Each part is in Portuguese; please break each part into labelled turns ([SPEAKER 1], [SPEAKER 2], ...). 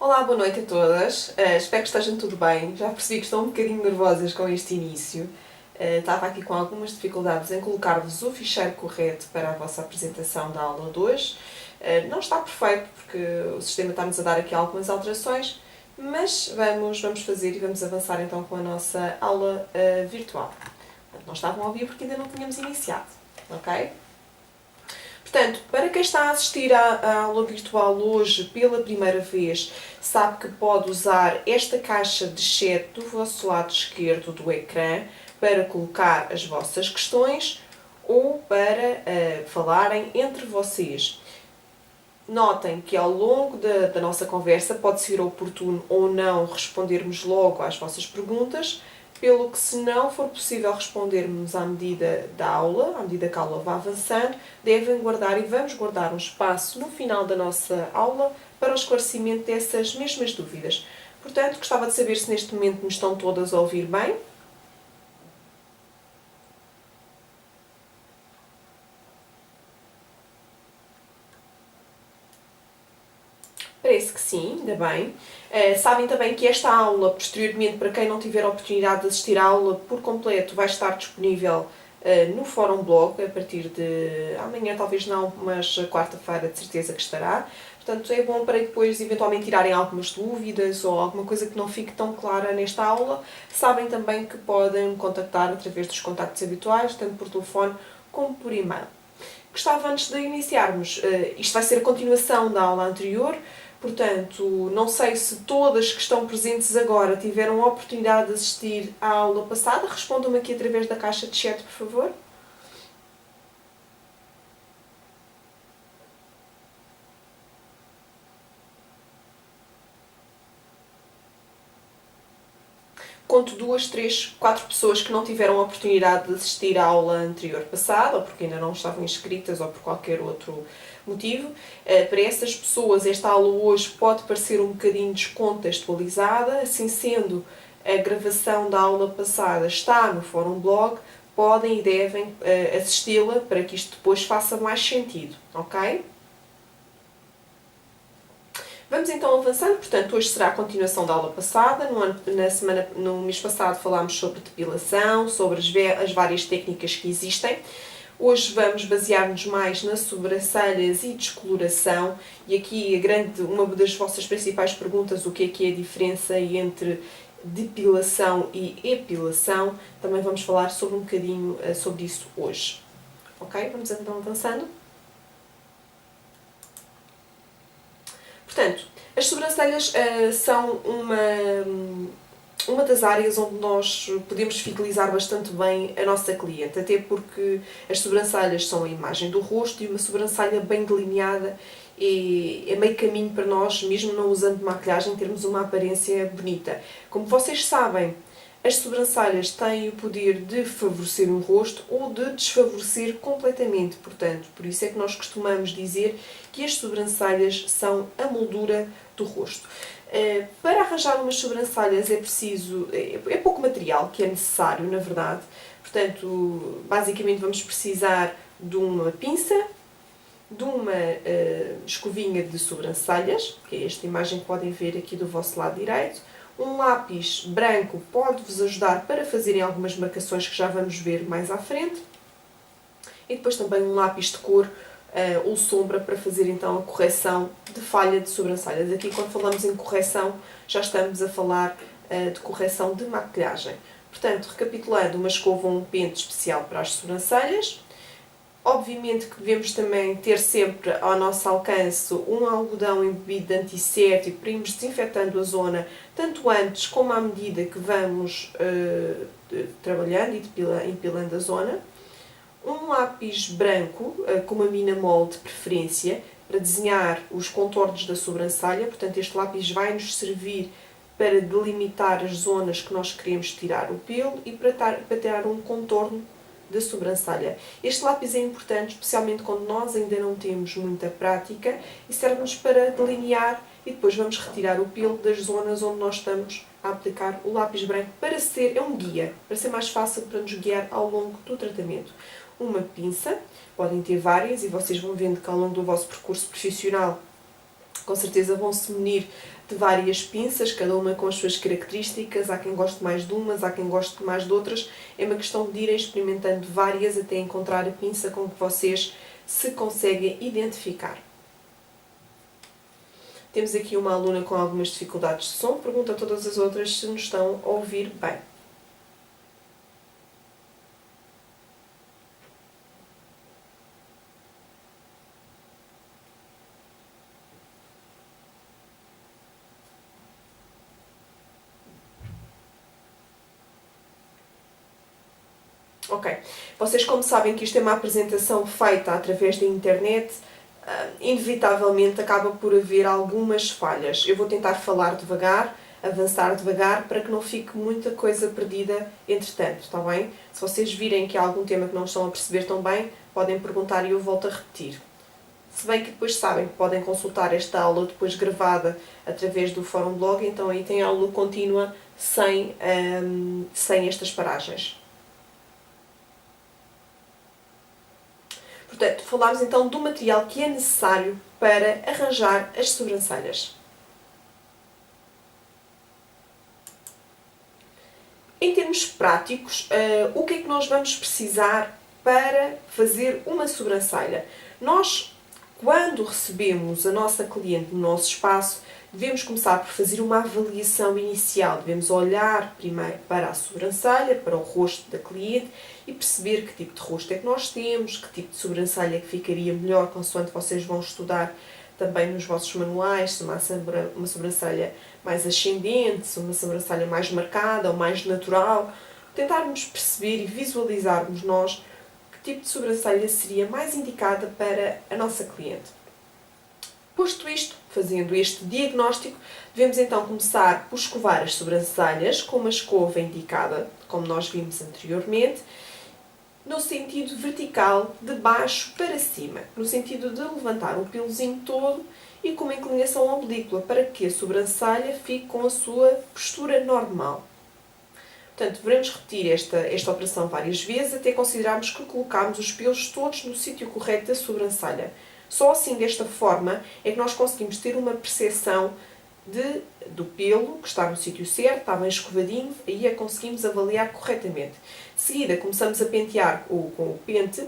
[SPEAKER 1] Olá, boa noite a todas. Espero que estejam tudo bem. Já percebi que estão um bocadinho nervosas com este início. Estava aqui com algumas dificuldades em colocar-vos o ficheiro correto para a vossa apresentação da aula de hoje. Não está perfeito porque o sistema está-nos a dar aqui algumas alterações, mas vamos fazer e vamos avançar então com a nossa aula virtual. Não estavam a ouvir porque ainda não tínhamos iniciado, ok? Portanto, para quem está a assistir à aula virtual hoje pela primeira vez, sabe que pode usar esta caixa de chat do vosso lado esquerdo do ecrã para colocar as vossas questões ou para falarem entre vocês. Notem que ao longo da nossa conversa pode ser oportuno ou não respondermos logo às vossas perguntas, pelo que, se não for possível respondermos à medida da aula, à medida que a aula vá avançando, devem guardar e vamos guardar um espaço no final da nossa aula para o esclarecimento dessas mesmas dúvidas. Portanto, gostava de saber se neste momento me estão todas a ouvir bem. Parece que sim, ainda bem. Sabem também que esta aula, posteriormente, para quem não tiver a oportunidade de assistir à aula por completo, vai estar disponível no Fórum Blog a partir de amanhã, talvez não, mas quarta-feira de certeza que estará. Portanto, é bom para depois eventualmente tirarem algumas dúvidas ou alguma coisa que não fique tão clara nesta aula. Sabem também que podem me contactar através dos contactos habituais, tanto por telefone como por e-mail. Gostava, antes de iniciarmos, isto vai ser a continuação da aula anterior. Portanto, não sei se todas que estão presentes agora tiveram a oportunidade de assistir à aula passada. Respondam-me aqui através da caixa de chat, por favor. Conto 2, 3, 4 pessoas que não tiveram a oportunidade de assistir à aula anterior passada, ou porque ainda não estavam inscritas, ou por qualquer outro motivo. Para essas pessoas, esta aula hoje pode parecer um bocadinho descontextualizada. Assim sendo, a gravação da aula passada está no Fórum Blog, podem e devem assisti-la para que isto depois faça mais sentido, ok? Vamos então avançando. Portanto, hoje será a continuação da aula passada. No mês passado falámos sobre depilação, sobre as várias técnicas que existem. Hoje vamos basear-nos mais nas sobrancelhas e descoloração. E aqui uma das vossas principais perguntas, o que é a diferença entre depilação e epilação. Também vamos falar sobre um bocadinho sobre isso hoje. Ok? Vamos então avançando. Portanto, as sobrancelhas são uma das áreas onde nós podemos fidelizar bastante bem a nossa cliente, até porque as sobrancelhas são a imagem do rosto e uma sobrancelha bem delineada é meio caminho para nós, mesmo não usando maquilhagem, termos uma aparência bonita. Como vocês sabem, as sobrancelhas têm o poder de favorecer um rosto ou de desfavorecer completamente. Portanto, por isso é que nós costumamos dizer que as sobrancelhas são a moldura do rosto. Para arranjar umas sobrancelhas é pouco material que é necessário, na verdade. Portanto, basicamente vamos precisar de uma pinça, de uma escovinha de sobrancelhas, que é esta imagem que podem ver aqui do vosso lado direito. Um lápis branco pode-vos ajudar para fazerem algumas marcações que já vamos ver mais à frente. E depois também um lápis de cor ou sombra para fazer então a correção de falha de sobrancelhas. Aqui, quando falamos em correção, já estamos a falar de correção de maquilhagem. Portanto, recapitulando, uma escova ou um pente especial para as sobrancelhas. Obviamente que devemos também ter sempre ao nosso alcance um algodão embebido de antisséptico para irmos desinfetando a zona, tanto antes como à medida que vamos trabalhando e empilando a zona. Um lápis branco, com uma mina mol de preferência, para desenhar os contornos da sobrancelha. Portanto, este lápis vai nos servir para delimitar as zonas que nós queremos tirar o pelo e para tirar um contorno da sobrancelha. Este lápis é importante, especialmente quando nós ainda não temos muita prática, e serve-nos para delinear e depois vamos retirar o pelo das zonas onde nós estamos a aplicar o lápis branco é um guia, para ser mais fácil para nos guiar ao longo do tratamento. Uma pinça, podem ter várias e vocês vão vendo que ao longo do vosso percurso profissional com certeza vão se munir de várias pinças, cada uma com as suas características. Há quem goste mais de umas, há quem goste mais de outras. É uma questão de irem experimentando várias até encontrar a pinça com que vocês se conseguem identificar. Temos aqui uma aluna com algumas dificuldades de som. Pergunta a todas as outras se nos estão a ouvir bem. Ok. Vocês, como sabem que isto é uma apresentação feita através da internet, inevitavelmente acaba por haver algumas falhas. Eu vou tentar falar devagar, avançar devagar, para que não fique muita coisa perdida entretanto, está bem? Se vocês virem que há algum tema que não estão a perceber tão bem, podem perguntar e eu volto a repetir. Se bem que depois sabem que podem consultar esta aula depois gravada através do Fórum Blog, então aí tem aula contínua sem estas paragens. Portanto, falámos então do material que é necessário para arranjar as sobrancelhas. Em termos práticos, o que é que nós vamos precisar para fazer uma sobrancelha? Nós, quando recebemos a nossa cliente no nosso espaço, devemos começar por fazer uma avaliação inicial. Devemos olhar primeiro para a sobrancelha, para o rosto da cliente e perceber que tipo de rosto é que nós temos, que tipo de sobrancelha é que ficaria melhor, consoante vocês vão estudar também nos vossos manuais, se uma sobrancelha mais ascendente, se uma sobrancelha mais marcada ou mais natural. Tentarmos perceber e visualizarmos nós que tipo de sobrancelha seria mais indicada para a nossa cliente. Posto isto, fazendo este diagnóstico, devemos então começar por escovar as sobrancelhas com uma escova indicada, como nós vimos anteriormente, no sentido vertical, de baixo para cima, no sentido de levantar o pelozinho todo e com uma inclinação oblíqua, para que a sobrancelha fique com a sua postura normal. Portanto, devemos repetir esta operação várias vezes, até considerarmos que colocamos os pelos todos no sítio correto da sobrancelha. Só assim, desta forma, é que nós conseguimos ter uma percepção do pelo, que está no sítio certo, está bem escovadinho, aí a conseguimos avaliar corretamente. De seguida, começamos a pentear com o pente,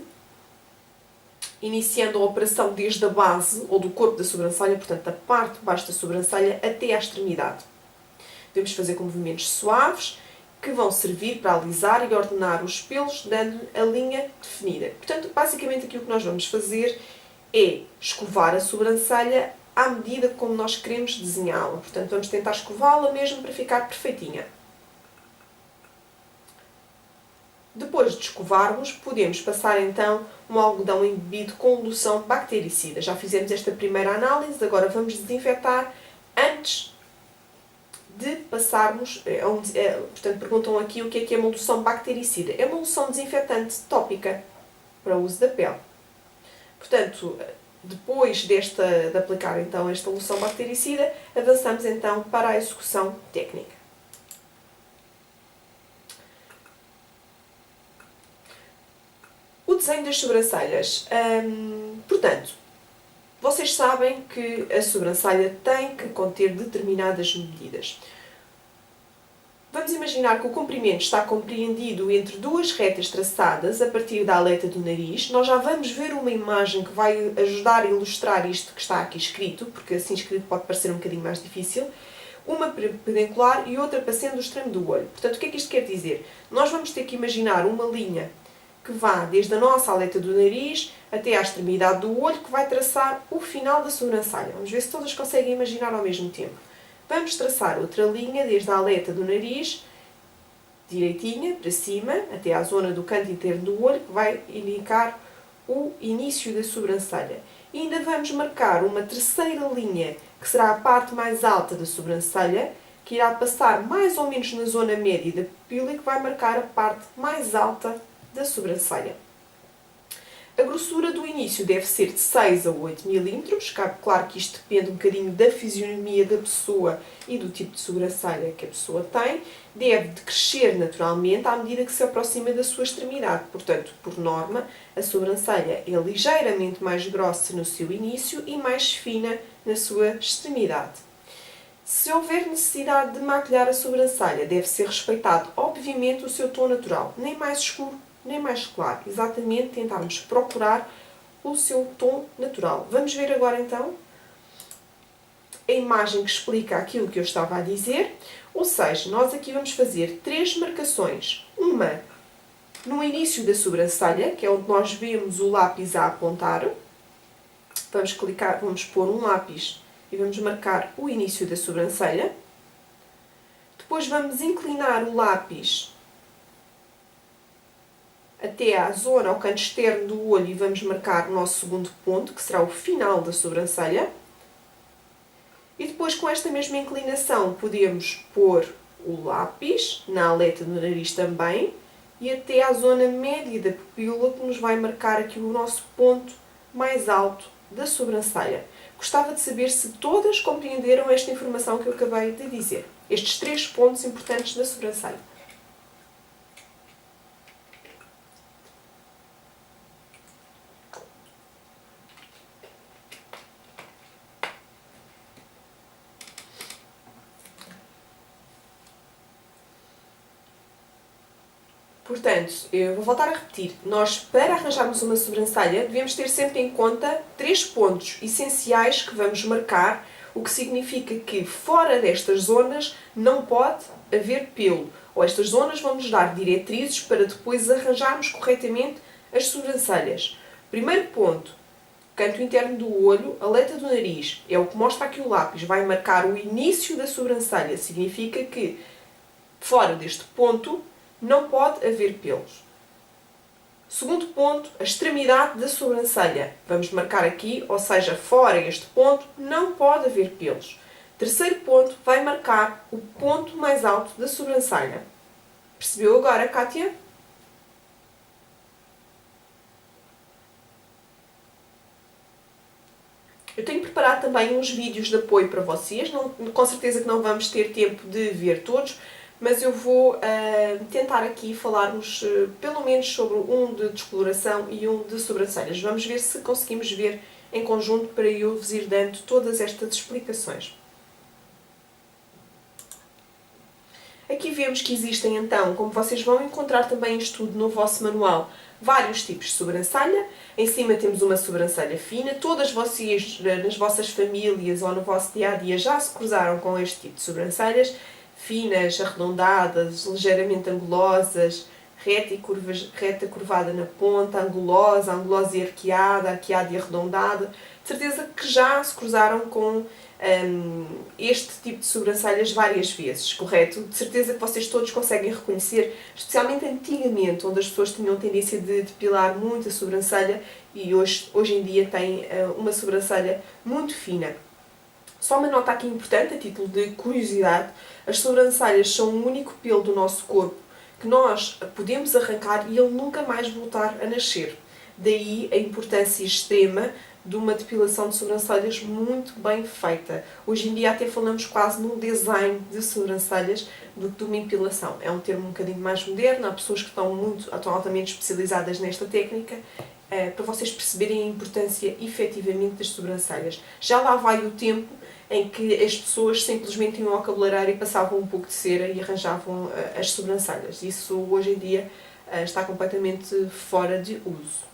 [SPEAKER 1] iniciando a operação desde a base, ou do corpo da sobrancelha, portanto, da parte de baixo da sobrancelha até à extremidade. Devemos fazer com movimentos suaves, que vão servir para alisar e ordenar os pelos, dando a linha definida. Portanto, basicamente aqui o que nós vamos fazer é escovar a sobrancelha à medida como nós queremos desenhá-la. Portanto, vamos tentar escová-la mesmo para ficar perfeitinha. Depois de escovarmos, podemos passar então um algodão embebido com loção bactericida. Já fizemos esta primeira análise, agora vamos desinfetar antes de passarmos. Portanto, perguntam aqui o que é uma loção bactericida. É uma loção desinfetante tópica para o uso da pele. Portanto, depois de aplicar então esta loção bactericida, avançamos então para a execução técnica. O desenho das sobrancelhas. Portanto, vocês sabem que a sobrancelha tem que conter determinadas medidas. Vamos imaginar que o comprimento está compreendido entre duas retas traçadas a partir da aleta do nariz. Nós já vamos ver uma imagem que vai ajudar a ilustrar isto que está aqui escrito, porque assim escrito pode parecer um bocadinho mais difícil. Uma perpendicular e outra passando do extremo do olho. Portanto, o que é que isto quer dizer? Nós vamos ter que imaginar uma linha que vá desde a nossa aleta do nariz até à extremidade do olho, que vai traçar o final da sobrancelha. Vamos ver se todas conseguem imaginar ao mesmo tempo. Vamos traçar outra linha desde a aleta do nariz, direitinha, para cima, até à zona do canto interno do olho, que vai indicar o início da sobrancelha. E ainda vamos marcar uma terceira linha, que será a parte mais alta da sobrancelha, que irá passar mais ou menos na zona média da pupila e que vai marcar a parte mais alta da sobrancelha. A grossura do início deve ser de 6 a 8 mm. Claro que isto depende um bocadinho da fisionomia da pessoa e do tipo de sobrancelha que a pessoa tem. Deve crescer naturalmente à medida que se aproxima da sua extremidade. Portanto, por norma, a sobrancelha é ligeiramente mais grossa no seu início e mais fina na sua extremidade. Se houver necessidade de maquilhar a sobrancelha, deve ser respeitado, obviamente, o seu tom natural. Nem mais escuro, nem mais claro. Exatamente tentarmos procurar o seu tom natural. Vamos ver agora, então, a imagem que explica aquilo que eu estava a dizer. Ou seja, nós aqui vamos fazer 3 marcações. Uma no início da sobrancelha, que é onde nós vemos o lápis a apontar. Vamos clicar, vamos pôr um lápis e vamos marcar o início da sobrancelha. Depois vamos inclinar o lápis até à zona, ao canto externo do olho, e vamos marcar o nosso segundo ponto, que será o final da sobrancelha. E depois, com esta mesma inclinação, podemos pôr o lápis na aleta do nariz também e até à zona média da pupila, que nos vai marcar aqui o nosso ponto mais alto da sobrancelha. Gostava de saber se todas compreenderam esta informação que eu acabei de dizer. Estes 3 pontos importantes da sobrancelha. Portanto, eu vou voltar a repetir. Nós, para arranjarmos uma sobrancelha, devemos ter sempre em conta 3 pontos essenciais que vamos marcar, o que significa que fora destas zonas não pode haver pelo. Ou estas zonas vão nos dar diretrizes para depois arranjarmos corretamente as sobrancelhas. Primeiro ponto, canto interno do olho, aleta do nariz. É o que mostra aqui o lápis. Vai marcar o início da sobrancelha. Significa que fora deste ponto não pode haver pelos. Segundo ponto, a extremidade da sobrancelha. Vamos marcar aqui, ou seja, fora este ponto, não pode haver pelos. Terceiro ponto, vai marcar o ponto mais alto da sobrancelha. Percebeu agora, Kátia? Eu tenho preparado também uns vídeos de apoio para vocês. Não, com certeza que não vamos ter tempo de ver todos, mas eu vou tentar aqui falarmos pelo menos sobre um de descoloração e um de sobrancelhas. Vamos ver se conseguimos ver em conjunto para eu vos ir dando todas estas explicações. Aqui vemos que existem então, como vocês vão encontrar também em estudo no vosso manual, vários tipos de sobrancelha. Em cima temos uma sobrancelha fina. Todas vocês, nas vossas famílias ou no vosso dia-a-dia, já se cruzaram com este tipo de sobrancelhas. Finas, arredondadas, ligeiramente angulosas, reta curvada na ponta, angulosa e arqueada, arqueada e arredondada. De certeza que já se cruzaram com este tipo de sobrancelhas várias vezes, correto? De certeza que vocês todos conseguem reconhecer, especialmente antigamente, onde as pessoas tinham tendência de depilar muito a sobrancelha e hoje em dia têm uma sobrancelha muito fina. Só uma nota aqui importante, a título de curiosidade, as sobrancelhas são o único pelo do nosso corpo que nós podemos arrancar e ele nunca mais voltar a nascer. Daí a importância extrema de uma depilação de sobrancelhas muito bem feita. Hoje em dia até falamos quase num design de sobrancelhas do que de uma epilação. É um termo um bocadinho mais moderno, há pessoas que estão altamente especializadas nesta técnica, para vocês perceberem a importância efetivamente das sobrancelhas. Já lá vai o tempo em que as pessoas simplesmente iam ao cabeleireiro e passavam um pouco de cera e arranjavam as sobrancelhas. Isso hoje em dia está completamente fora de uso.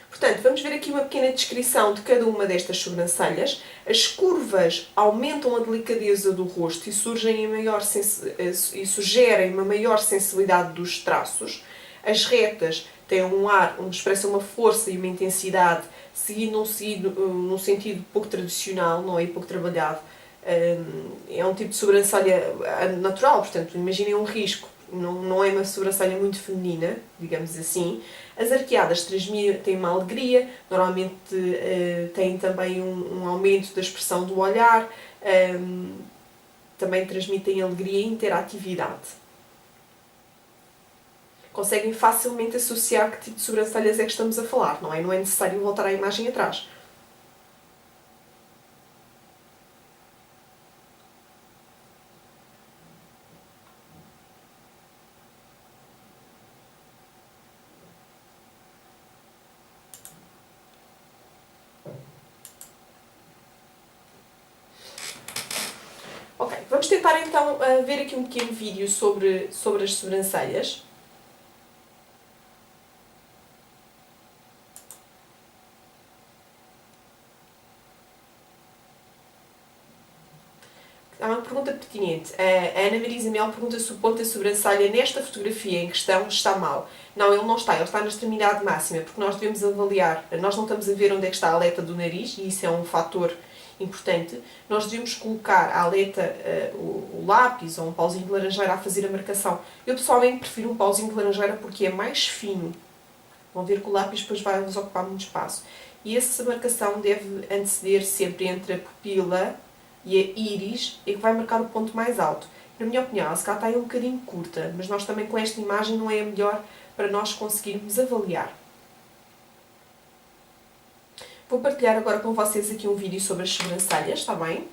[SPEAKER 1] Portanto, vamos ver aqui uma pequena descrição de cada uma destas sobrancelhas. As curvas aumentam a delicadeza do rosto e sugerem uma maior sensibilidade dos traços. As retas têm um ar, expressam uma força e uma intensidade, seguindo num sentido pouco tradicional, não é? Pouco trabalhado. É um tipo de sobrancelha natural, portanto, imaginem um risco. Não é uma sobrancelha muito feminina, digamos assim. As arqueadas têm uma alegria, normalmente têm também um aumento da expressão do olhar, também transmitem alegria e interatividade. Conseguem facilmente associar que tipo de sobrancelhas é que estamos a falar, não é? Não é necessário voltar à imagem atrás. Vamos tentar então ver aqui um pequeno vídeo sobre as sobrancelhas. Há uma pergunta pertinente. A Ana Marisa Mel pergunta se o ponto da sobrancelha nesta fotografia em questão está mal. Não, ele não está. Ele está na extremidade máxima, porque nós devemos avaliar. Nós não estamos a ver onde é que está a aleta do nariz, e isso é um fator importante. Nós devemos colocar a aleta, o lápis ou um pauzinho de laranjeira a fazer a marcação. Eu pessoalmente prefiro um pauzinho de laranjeira porque é mais fino. Vão ver que o lápis depois vai-vos ocupar muito espaço. E essa marcação deve anteceder sempre entre a pupila e a íris, e que vai marcar o ponto mais alto. Na minha opinião, a secata é um bocadinho curta, mas nós também com esta imagem não é a melhor para nós conseguirmos avaliar. Vou partilhar agora com vocês aqui um vídeo sobre as sobrancelhas, está bem?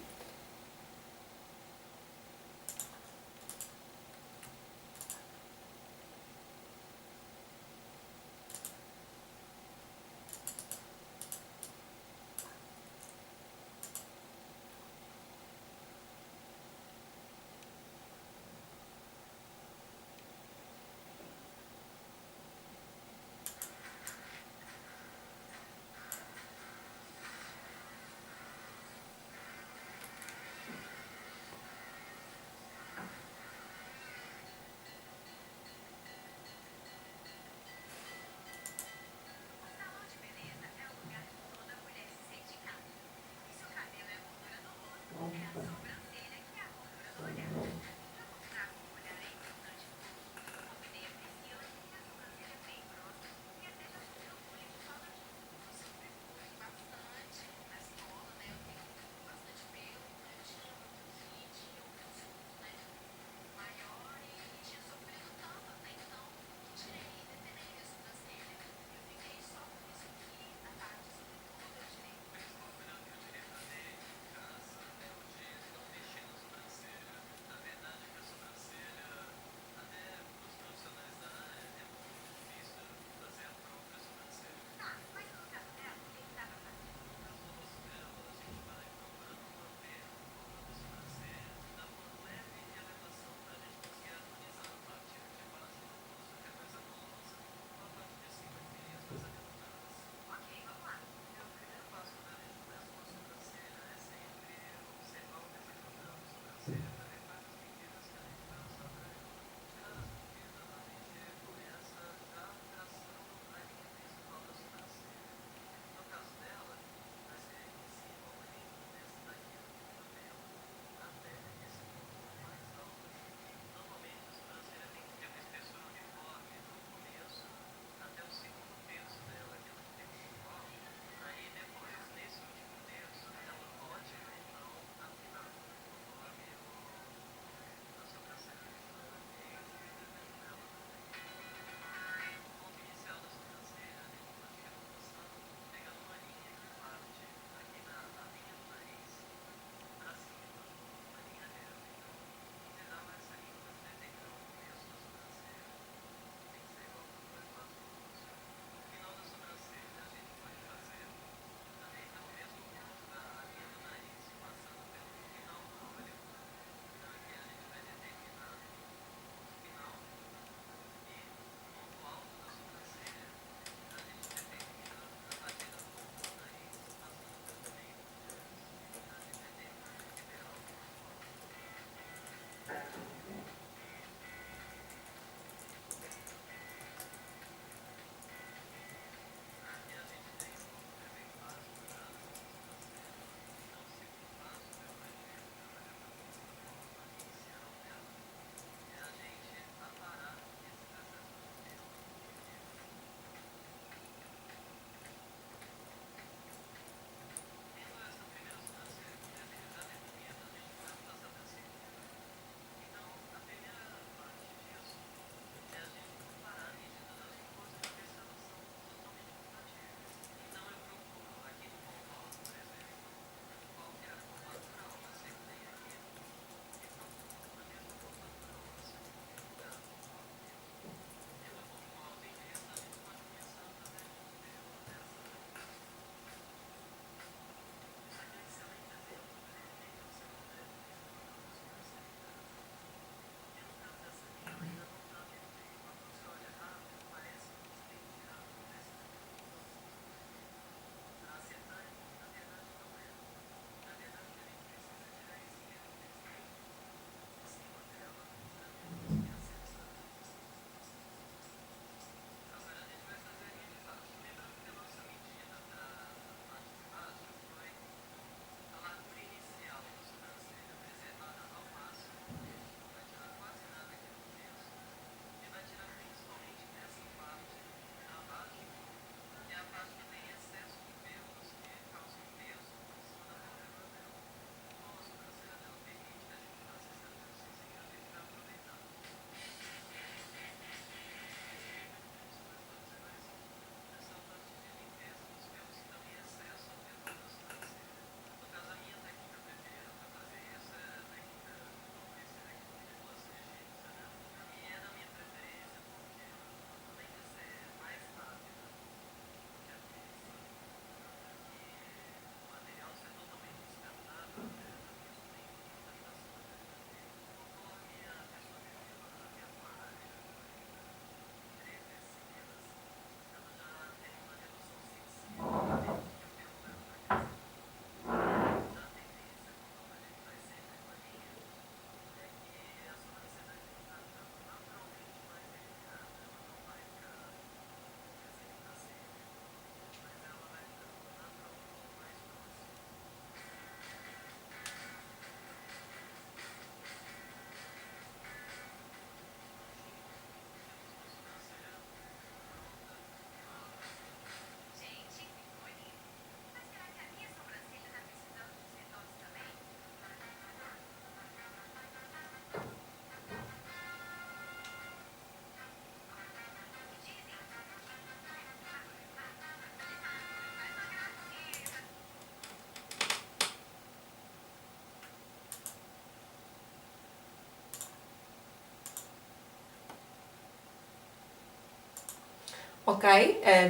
[SPEAKER 1] Ok,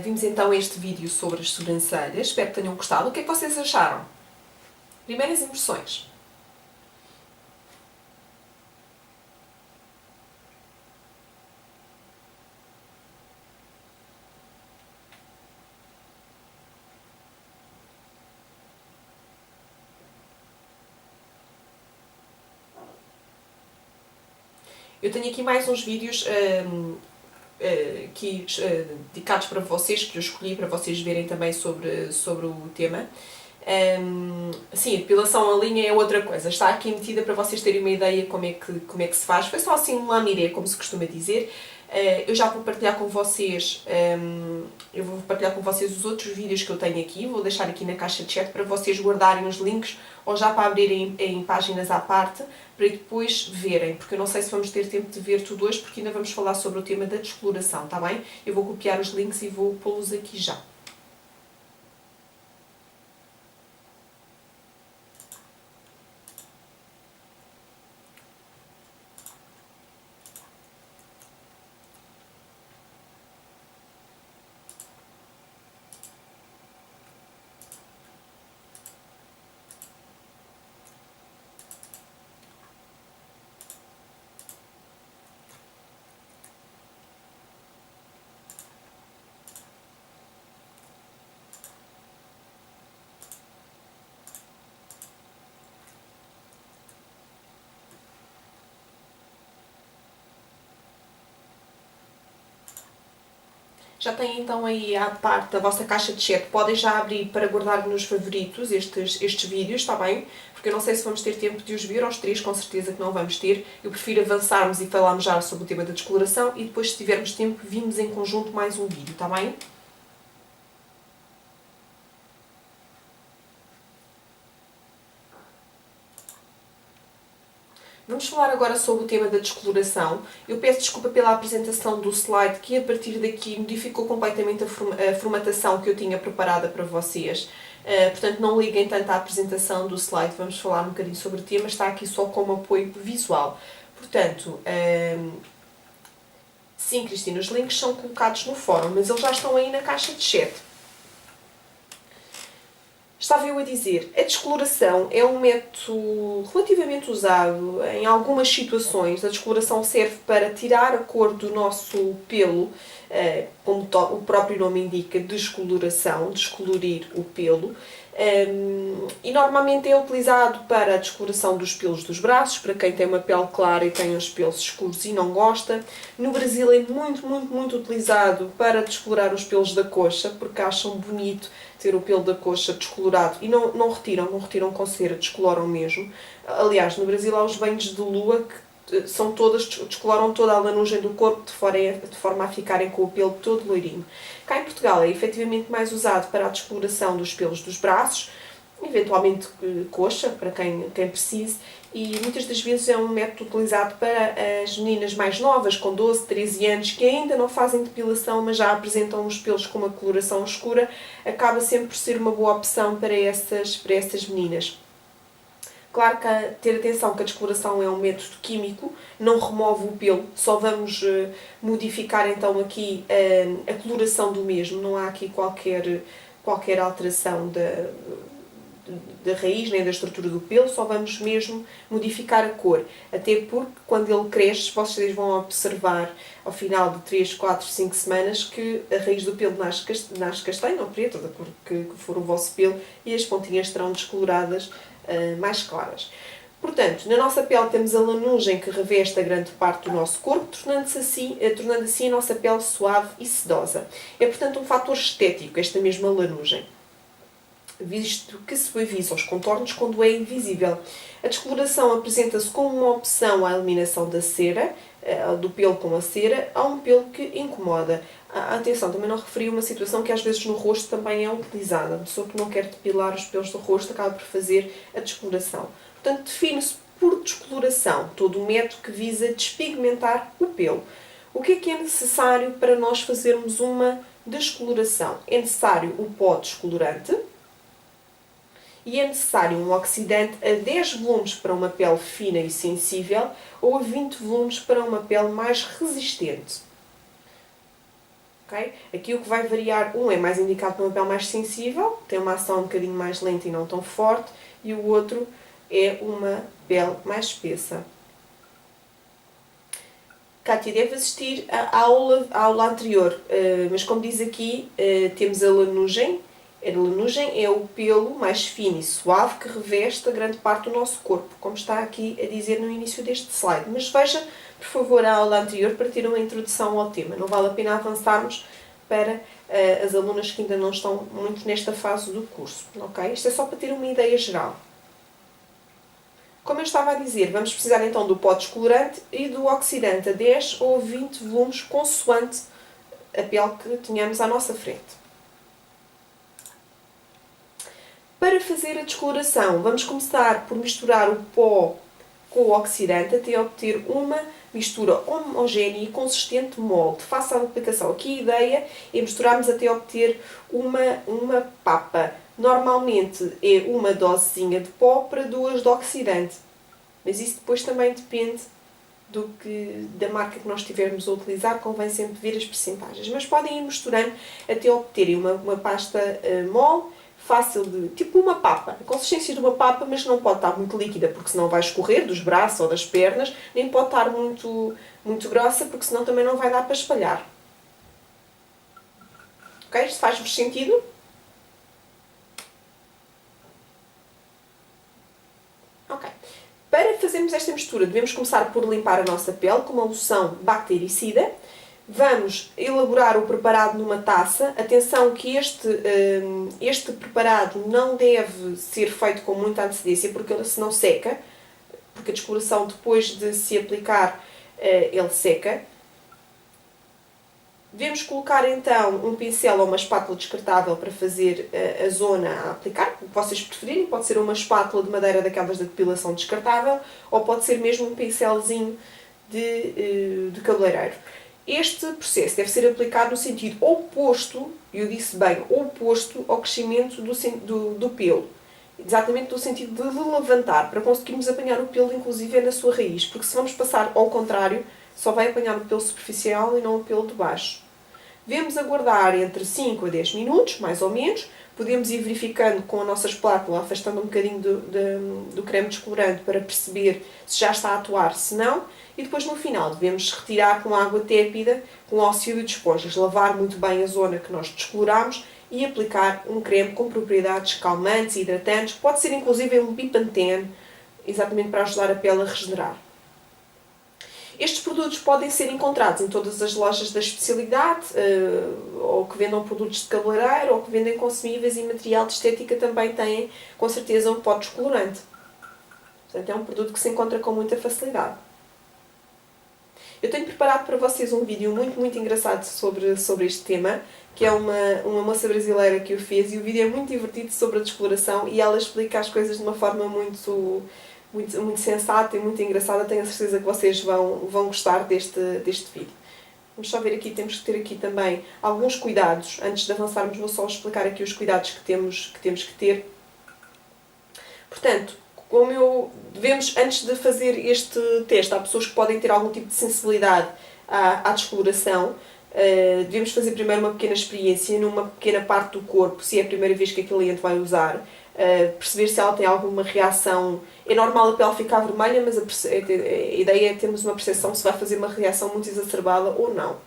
[SPEAKER 1] vimos então este vídeo sobre as sobrancelhas, espero que tenham gostado. O que é que vocês acharam? Primeiras impressões. Eu tenho aqui mais uns vídeos dedicados para vocês, que eu escolhi para vocês verem também sobre o tema. Sim, a depilação a linha é outra coisa. Está aqui metida para vocês terem uma ideia como é que se faz. Foi só assim um lamiré, como se costuma dizer. Eu já vou partilhar com vocês, os outros vídeos que eu tenho aqui. Vou deixar aqui na caixa de chat para vocês guardarem os links ou já para abrirem em páginas à parte para depois verem, porque eu não sei se vamos ter tempo de ver tudo hoje, porque ainda vamos falar sobre o tema da descoloração, está bem? Eu vou copiar os links e vou pô-los aqui já. Já têm então aí à parte da vossa caixa de chat, podem já abrir para guardar nos favoritos estes vídeos, está bem? Porque eu não sei se vamos ter tempo de os ver, aos três com certeza que não vamos ter. Eu prefiro avançarmos e falarmos já sobre o tema da descoloração e depois, se tivermos tempo, vimos em conjunto mais um vídeo, está bem? Vamos falar agora sobre o tema da descoloração. Eu peço desculpa pela apresentação do slide, que a partir daqui modificou completamente a formatação que eu tinha preparada para vocês. Portanto, não liguem tanto à apresentação do slide, vamos falar um bocadinho sobre o tema, está aqui só como apoio visual. Portanto, sim, Cristina, os links são colocados no fórum, mas eles já estão aí na caixa de chat. Estava eu a dizer, a descoloração é um método relativamente usado em algumas situações. A descoloração serve para tirar a cor do nosso pelo, como o próprio nome indica, descoloração, descolorir o pelo. E normalmente é utilizado para a descoloração dos pelos dos braços, para quem tem uma pele clara e tem os pelos escuros e não gosta. No Brasil é muito utilizado para descolorar os pelos da coxa, porque acham bonito ter o pelo da coxa descolorado e não retiram com cera, descoloram mesmo. Aliás, no Brasil há os banhos de lua que são todas, descoloram toda a lanugem do corpo de forma a ficarem com o pelo todo loirinho. Cá em Portugal é efetivamente mais usado para a descoloração dos pelos dos braços, eventualmente coxa, para quem precise, e muitas das vezes é um método utilizado para as meninas mais novas, com 12, 13 anos, que ainda não fazem depilação, mas já apresentam os pelos com uma coloração escura, acaba sempre por ser uma boa opção para essas meninas. Claro que ter atenção que a descoloração é um método químico, não remove o pelo, só vamos modificar então aqui a coloração do mesmo, não há aqui qualquer alteração da raiz nem da estrutura do pelo, só vamos mesmo modificar a cor. Até porque quando ele cresce, vocês vão observar ao final de 3, 4, 5 semanas que a raiz do pelo nasce castanho ou preto, da cor que for o vosso pelo, e as pontinhas estarão descoloradas mais claras. Portanto, na nossa pele temos a lanugem que reveste a grande parte do nosso corpo, tornando assim a nossa pele suave e sedosa. É, portanto, um fator estético, esta mesma lanugem, visto que suaviza os contornos quando é invisível. A descoloração apresenta-se como uma opção à eliminação da cera, do pelo com a cera, a um pelo que incomoda. Atenção, também não referi uma situação que às vezes no rosto também é utilizada. A pessoa que não quer depilar os pelos do rosto acaba por fazer a descoloração. Portanto, define-se por descoloração todo o método que visa despigmentar o pelo. O que é necessário para nós fazermos uma descoloração? É necessário o pó descolorante, e é necessário um oxidante a 10 volumes para uma pele fina e sensível ou a 20 volumes para uma pele mais resistente. ok? Aqui o que vai variar, um é mais indicado para uma pele mais sensível, tem uma ação um bocadinho mais lenta e não tão forte, e o outro é uma pele mais espessa. Kátia, deve assistir à aula anterior, mas como diz aqui, temos a lanugem. A lanugem é o pelo mais fino e suave que reveste a grande parte do nosso corpo, como está aqui a dizer no início deste slide. Mas veja, por favor, a aula anterior para ter uma introdução ao tema. Não vale a pena avançarmos para as alunas que ainda não estão muito nesta fase do curso, ok? Isto é só para ter uma ideia geral. Como eu estava a dizer, vamos precisar então do pó descolorante e do oxidante a 10 ou 20 volumes, consoante a pele que tenhamos à nossa frente. Para fazer a descoloração, vamos começar por misturar o pó com o oxidante até obter uma mistura homogénea e consistente molde. Faça a aplicação. Aqui a ideia é misturarmos até obter uma papa. Normalmente é uma dosezinha de pó para 2 de oxidante. Mas isso depois também depende da marca que nós estivermos a utilizar, convém sempre ver as percentagens. Mas podem ir misturando até obterem uma pasta mole, fácil de... tipo uma papa. A consistência de uma papa, mas não pode estar muito líquida, porque senão vai escorrer dos braços ou das pernas, nem pode estar muito grossa, porque senão também não vai dar para espalhar. Ok? Isto faz-vos sentido? Ok. Para fazermos esta mistura, devemos começar por limpar a nossa pele com uma loção bactericida. Vamos elaborar o preparado numa taça. Atenção que este preparado não deve ser feito com muita antecedência, porque ele senão seca, porque a descoloração depois de se aplicar, ele seca. Devemos colocar então um pincel ou uma espátula descartável para fazer a zona a aplicar, o que vocês preferirem. Pode ser uma espátula de madeira daquelas de depilação descartável, ou pode ser mesmo um pincelzinho de cabeleireiro. Este processo deve ser aplicado no sentido oposto, e eu disse bem, oposto ao crescimento do pelo. Exatamente no sentido de levantar, para conseguirmos apanhar o pelo, inclusive na sua raiz. Porque se vamos passar ao contrário, só vai apanhar o pelo superficial e não o pelo de baixo. Devemos aguardar entre 5 a 10 minutos, mais ou menos. Podemos ir verificando com a nossa espátula, afastando um bocadinho do creme descolorante para perceber se já está a atuar, se não. E depois no final devemos retirar com água tépida, com auxílio de esponjas, lavar muito bem a zona que nós descoloramos e aplicar um creme com propriedades calmantes e hidratantes. Pode ser inclusive um Bepantene, exatamente para ajudar a pele a regenerar. Estes produtos podem ser encontrados em todas as lojas da especialidade, ou que vendam produtos de cabeleireiro, ou que vendem consumíveis e material de estética também têm, com certeza, um pó descolorante. Portanto, é um produto que se encontra com muita facilidade. Eu tenho preparado para vocês um vídeo muito engraçado sobre este tema, que é uma moça brasileira que o fez, e o vídeo é muito divertido sobre a descoloração e ela explica as coisas de uma forma muito sensata e muito engraçada. Tenho a certeza que vocês vão gostar deste vídeo. Vamos só ver aqui, temos que ter aqui também alguns cuidados. Antes de avançarmos, vou só explicar aqui os cuidados que temos que ter. Portanto, devemos, antes de fazer este teste, há pessoas que podem ter algum tipo de sensibilidade à descoloração. Devemos fazer primeiro uma pequena experiência numa pequena parte do corpo, se é a primeira vez que a cliente vai usar. Perceber se ela tem alguma reação. É normal a pele ficar vermelha, mas a ideia é termos uma percepção se vai fazer uma reação muito exacerbada ou não.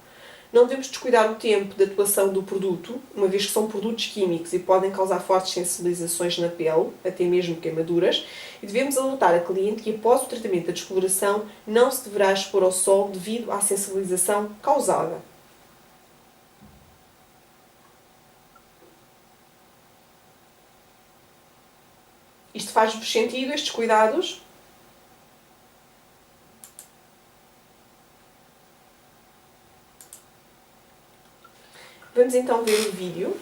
[SPEAKER 1] Não devemos descuidar o tempo de atuação do produto, uma vez que são produtos químicos e podem causar fortes sensibilizações na pele, até mesmo queimaduras, e devemos alertar a cliente que após o tratamento da descoloração não se deverá expor ao sol devido à sensibilização causada. Isto faz-vos sentido, estes cuidados? Vamos então ver o vídeo.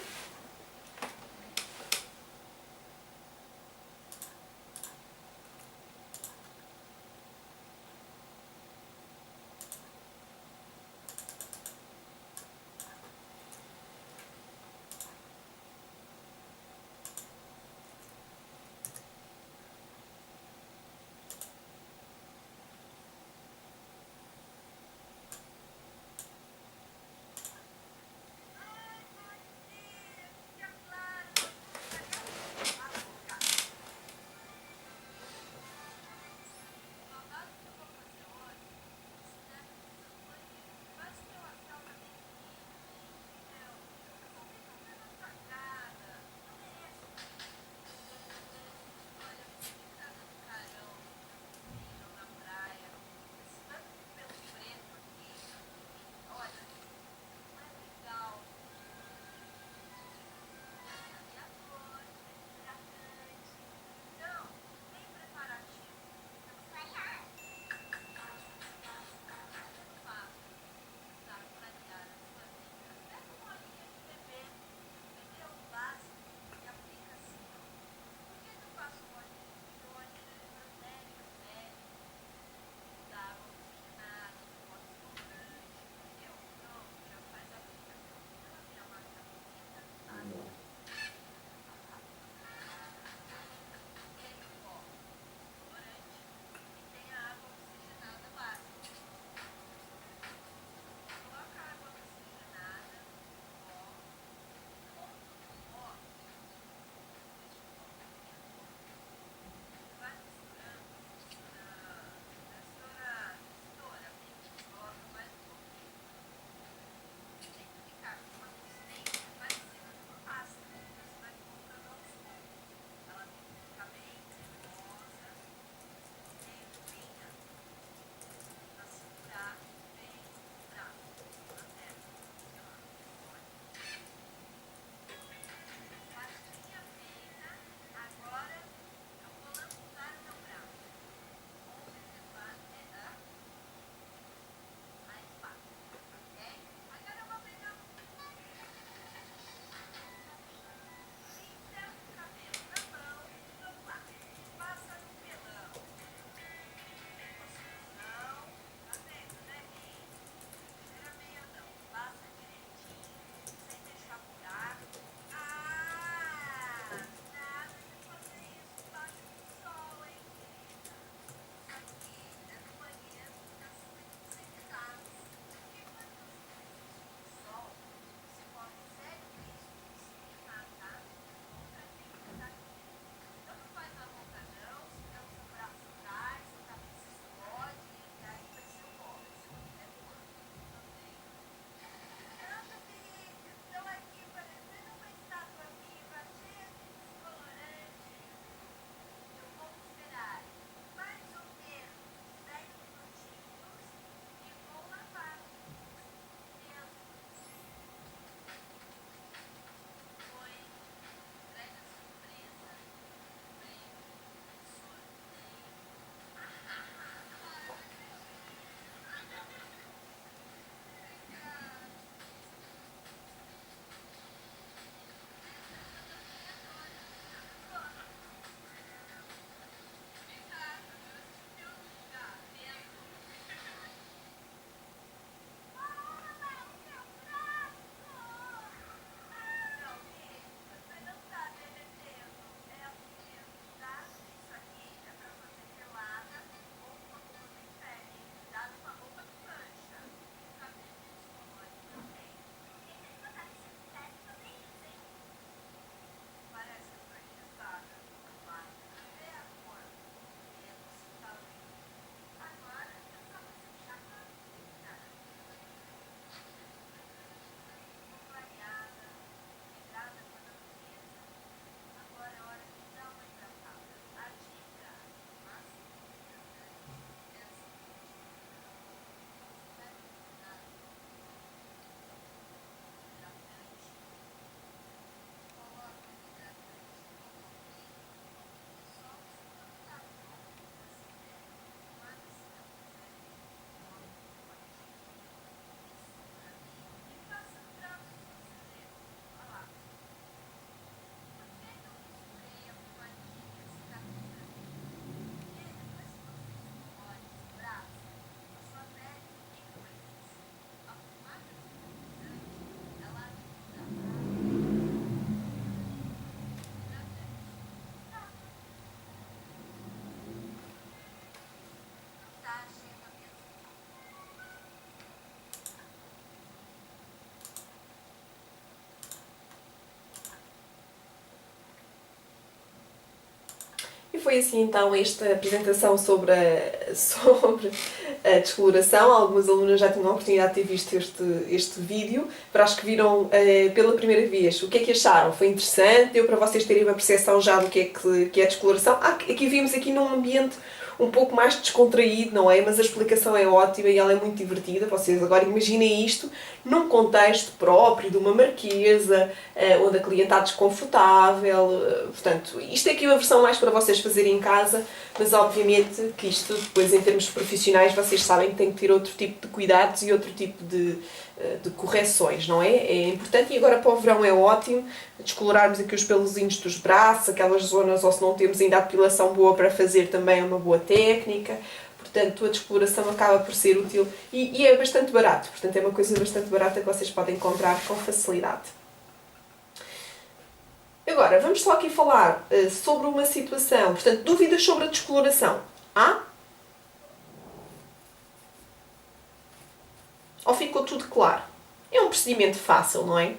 [SPEAKER 1] E foi assim então esta apresentação sobre sobre a descoloração. Algumas alunas já tinham a oportunidade de ter visto este vídeo, para as que viram pela primeira vez. O que é que acharam? Foi interessante? Deu para vocês terem uma percepção já do que é descoloração? Aqui vimos aqui num ambiente um pouco mais descontraído, não é? Mas a explicação é ótima e ela é muito divertida. Vocês agora imaginem isto num contexto próprio de uma marquesa, onde a cliente está desconfortável. Portanto, isto é aqui uma versão mais para vocês fazerem em casa, mas obviamente que isto depois em termos profissionais vocês sabem que tem que ter outro tipo de cuidados e outro tipo de correções, não é? É importante e agora para o verão é ótimo descolorarmos aqui os pelozinhos dos braços, aquelas zonas, ou se não temos ainda a depilação boa para fazer também é uma boa técnica. Portanto, a descoloração acaba por ser útil e é bastante barato. Portanto, é uma coisa bastante barata que vocês podem encontrar com facilidade. Agora, vamos só aqui falar sobre uma situação. Portanto, dúvidas sobre a descoloração? Há? Ou ficou tudo claro? É um procedimento fácil, não é?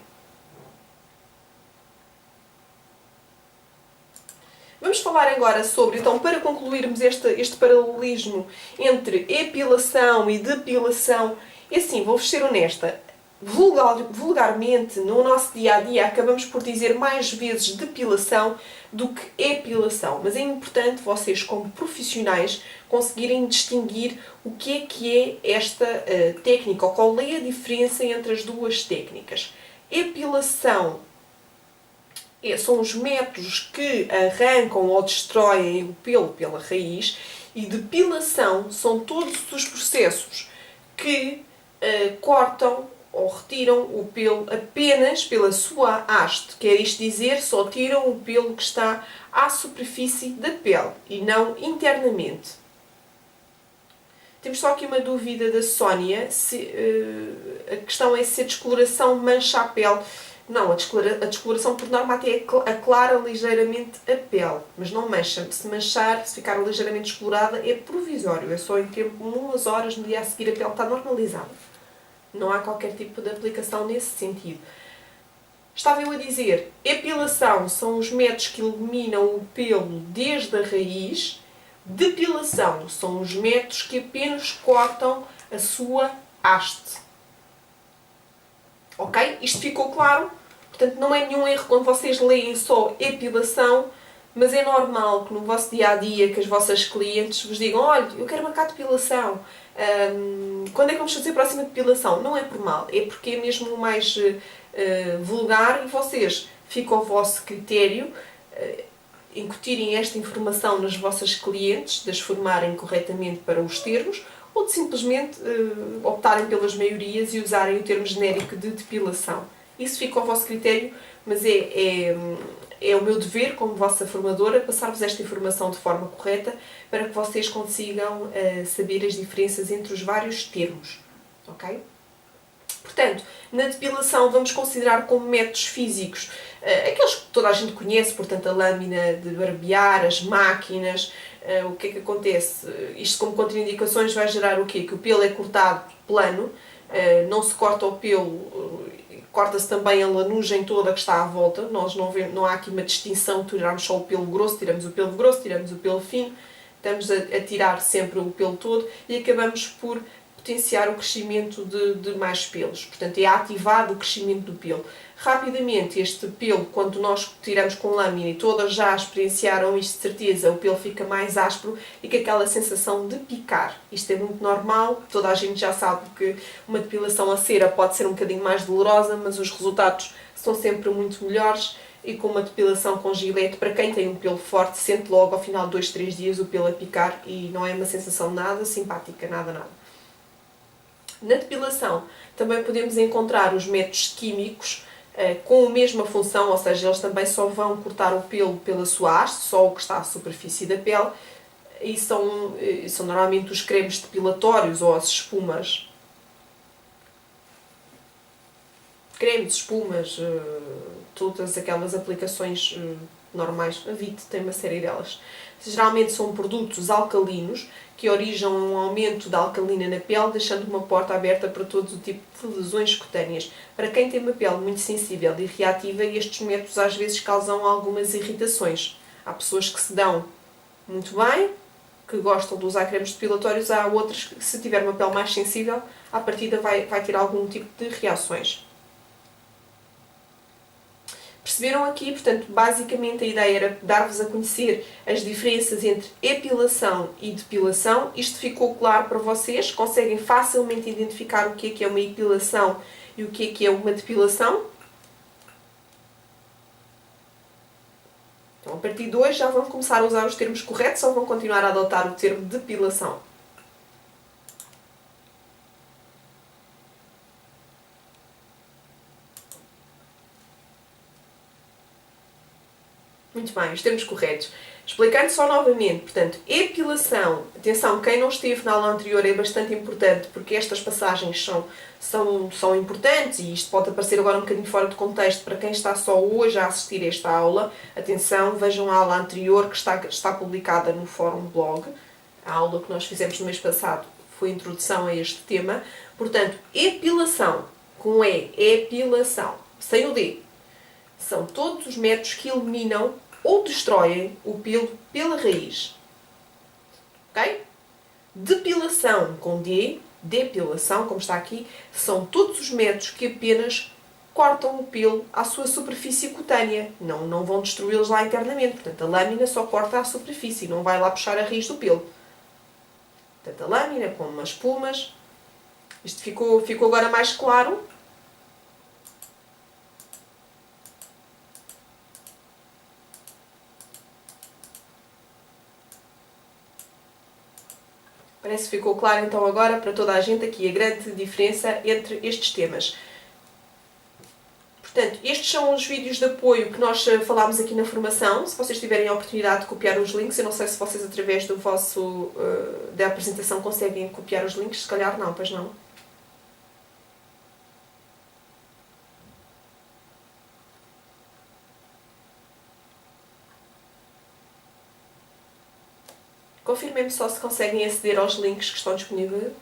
[SPEAKER 1] Vamos falar agora sobre, então, para concluirmos este paralelismo entre epilação e depilação, e assim, vou-vos ser honesta, vulgarmente, no nosso dia-a-dia, acabamos por dizer mais vezes depilação do que epilação, mas é importante vocês, como profissionais, conseguirem distinguir o que é esta técnica, ou qual é a diferença entre as duas técnicas. Epilação são os métodos que arrancam ou destroem o pelo pela raiz, e depilação são todos os processos que cortam ou retiram o pelo apenas pela sua haste. Quer isto dizer, só tiram o pelo que está à superfície da pele e não internamente. Temos só aqui uma dúvida da Sónia. A questão é se a descoloração mancha a pele. Não, a descoloração por norma até aclara ligeiramente a pele, mas não mancha. Se manchar, se ficar ligeiramente descolorada, é provisório. É só em tempo, umas horas, no dia a seguir a pele está normalizada. Não há qualquer tipo de aplicação nesse sentido. Estava eu a dizer, epilação são os métodos que eliminam o pelo desde a raiz. Depilação são os métodos que apenas cortam a sua haste. Ok? Isto ficou claro? Portanto, não é nenhum erro quando vocês leem só epilação, mas é normal que no vosso dia-a-dia, que as vossas clientes vos digam: olha, eu quero marcar depilação. Quando é que vamos fazer a próxima depilação? Não é por mal, é porque é mesmo mais vulgar e vocês ficam ao vosso critério incutirem esta informação nas vossas clientes, de as formarem corretamente para os termos, ou de simplesmente optarem pelas maiorias e usarem o termo genérico de depilação. Isso fica ao vosso critério, mas é o meu dever como vossa formadora passar-vos esta informação de forma correta para que vocês consigam saber as diferenças entre os vários termos. Ok? Portanto, na depilação vamos considerar como métodos físicos aqueles que toda a gente conhece, portanto a lâmina de barbear, as máquinas. O que é que acontece? Isto como contraindicações vai gerar o quê? Que o pelo é cortado plano, não se corta o pelo, corta-se também a lanugem toda que está à volta. Nós não há aqui uma distinção, tirarmos só o pelo grosso, tiramos o pelo grosso, tiramos o pelo fino, estamos a tirar sempre o pelo todo e acabamos por potenciar o crescimento de mais pelos. Portanto, é ativado o crescimento do pelo. Rapidamente, este pelo, quando nós tiramos com lâmina, e todas já experienciaram isto de certeza, o pelo fica mais áspero e com aquela sensação de picar. Isto é muito normal, toda a gente já sabe que uma depilação a cera pode ser um bocadinho mais dolorosa, mas os resultados são sempre muito melhores. E com uma depilação com gilete, para quem tem um pelo forte, sente logo ao final de 2, 3 dias o pelo a picar e não é uma sensação nada simpática, nada. Na depilação também podemos encontrar os métodos químicos com a mesma função, ou seja, eles também só vão cortar o pelo pela sua haste, só o que está à superfície da pele, e são normalmente os cremes depilatórios ou as espumas. Cremes, espumas, todas aquelas aplicações normais, a VIT tem uma série delas. Geralmente são produtos alcalinos que originam um aumento da alcalina na pele, deixando uma porta aberta para todo o tipo de lesões cutâneas. Para quem tem uma pele muito sensível e reativa, estes métodos às vezes causam algumas irritações. Há pessoas que se dão muito bem, que gostam de usar cremes depilatórios, há outras que, se tiver uma pele mais sensível, à partida vai ter algum tipo de reações. Perceberam aqui? Portanto, basicamente a ideia era dar-vos a conhecer as diferenças entre epilação e depilação. Isto ficou claro para vocês? Conseguem facilmente identificar o que é uma epilação e o que é uma depilação? Então, a partir de hoje já vão começar a usar os termos corretos ou vão continuar a adotar o termo depilação? Muito bem, os termos corretos. Explicando só novamente, portanto, epilação, atenção, quem não esteve na aula anterior é bastante importante porque estas passagens são importantes e isto pode aparecer agora um bocadinho fora de contexto para quem está só hoje a assistir a esta aula. Atenção, vejam a aula anterior que está publicada no fórum blog. A aula que nós fizemos no mês passado foi a introdução a este tema. Portanto, epilação, com E, epilação, sem o D, são todos os métodos que eliminam ou destroem o pelo pela raiz. Ok? Depilação com D, depilação, como está aqui, são todos os métodos que apenas cortam o pelo à sua superfície cutânea. Não vão destruí-los lá internamente. Portanto, a lâmina só corta à superfície, não vai lá puxar a raiz do pelo. Portanto, a lâmina com umas espumas. Isto ficou agora mais claro. Parece que ficou claro então agora para toda a gente aqui a grande diferença entre estes temas. Portanto, estes são os vídeos de apoio que nós falámos aqui na formação. Se vocês tiverem a oportunidade de copiar os links, eu não sei se vocês através da apresentação conseguem copiar os links, se calhar não, pois não. Confirmem-me só se conseguem aceder aos links que estão disponíveis.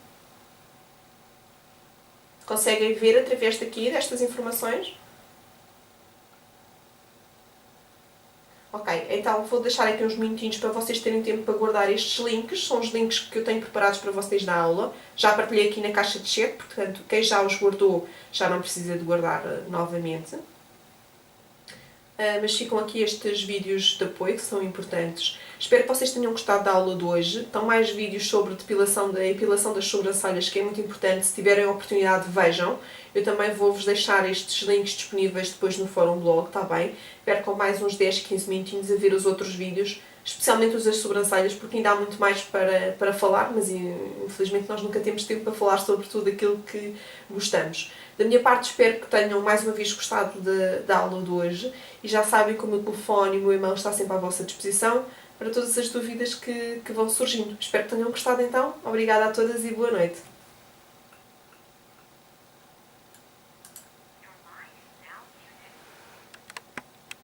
[SPEAKER 1] Conseguem ver através daqui, destas informações? Ok, então vou deixar aqui uns minutinhos para vocês terem tempo para guardar estes links. São os links que eu tenho preparados para vocês da aula. Já partilhei aqui na caixa de chat, portanto, quem já os guardou já não precisa de guardar novamente. Mas ficam aqui estes vídeos de apoio que são importantes. Espero que vocês tenham gostado da aula de hoje. Estão mais vídeos sobre epilação das sobrancelhas, que é muito importante. Se tiverem a oportunidade, vejam. Eu também vou-vos deixar estes links disponíveis depois no fórum blog, está bem? Percam mais uns 10, 15 minutinhos a ver os outros vídeos, especialmente os das sobrancelhas, porque ainda há muito mais para falar, mas infelizmente nós nunca temos tempo para falar sobre tudo aquilo que gostamos. Da minha parte, espero que tenham mais uma vez gostado da aula de hoje e já sabem que o meu telefone e o meu e-mail está sempre à vossa disposição para todas as dúvidas que vão surgindo. Espero que tenham gostado então. Obrigada a todas e boa noite.